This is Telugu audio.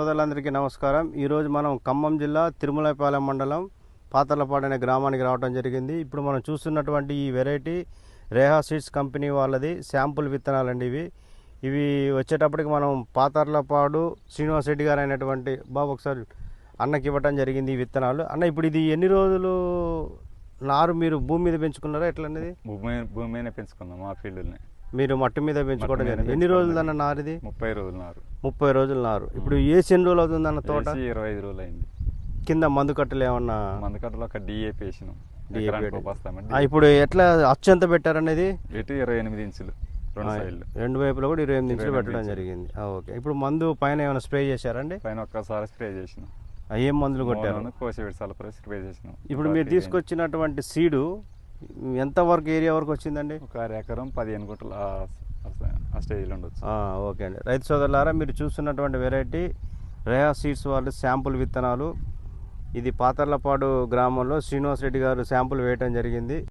సోదరులందరికీ నమస్కారం. ఈరోజు మనం ఖమ్మం జిల్లా తిరుమలపాలెం మండలం పాతర్లపాడు అనే గ్రామానికి రావడం జరిగింది. ఇప్పుడు మనం చూస్తున్నటువంటి ఈ వెరైటీ రేహా సీడ్స్ కంపెనీ వాళ్ళది శాంపుల్ విత్తనాలండి. ఇవి వచ్చేటప్పటికి మనం పాతర్లపాడు శ్రీనివాస్ రెడ్డి గారు అయినటువంటి బాబు ఒకసారి అన్నకి ఇవ్వటం జరిగింది ఈ విత్తనాలు. అన్న, ఇప్పుడు ఇది ఎన్ని రోజులు నారు మీరు భూమి మీద పెంచుకున్నారా ఎట్లనేది? భూమి మీద పెంచుకున్నాం. మా ఫీల్డ్ని మీరు మట్టి మీద పెంచుకోవడం జరిగింది. ఎన్ని రోజులు అన్న నారు ఇది? 30 రోజులు నారు. 30 రోజులు నారు. ఇప్పుడు ఎన్ని రోజులు అవుతుంది అన్న తోట? 25 రోజులు అయింది. కింద మందు కట్టలు ఏమన్నా? మందు కట్టలో ఒక డిఏపి వేసినాం. ఇప్పుడు ఎట్లా అచ్చు ఎంత పెట్టారనేది? 28 ఇంచులు రెండు వైపులో కూడా 28 ఇంచులు పెట్టడం జరిగింది. ఓకే. ఇప్పుడు మందు పైన ఏమైనా స్ప్రే చేశారండి? పైన ఒక్కసారి స్ప్రే చేసినాం. ఏం మందులు కొట్టారు? కోసివిడ్ సల్ఫర్ స్ప్రే చేసినాం. ఇప్పుడు మీరు తీసుకొచ్చినటువంటి సీడు ఎంత వరకు ఏరియా వరకు వచ్చిందండి? ఒక ఎకరం 15 గుంటలు ఆ స్టేజ్లో ఉండొచ్చు. ఓకే అండి. రైతు సోదరులారా, మీరు చూస్తున్నటువంటి వెరైటీ రేహా సీడ్స్ వాళ్ళు శాంపుల్ విత్తనాలు. ఇది పాతర్లపాడు గ్రామంలో శ్రీనివాస్ రెడ్డి గారు శాంపుల్ వేయటం జరిగింది.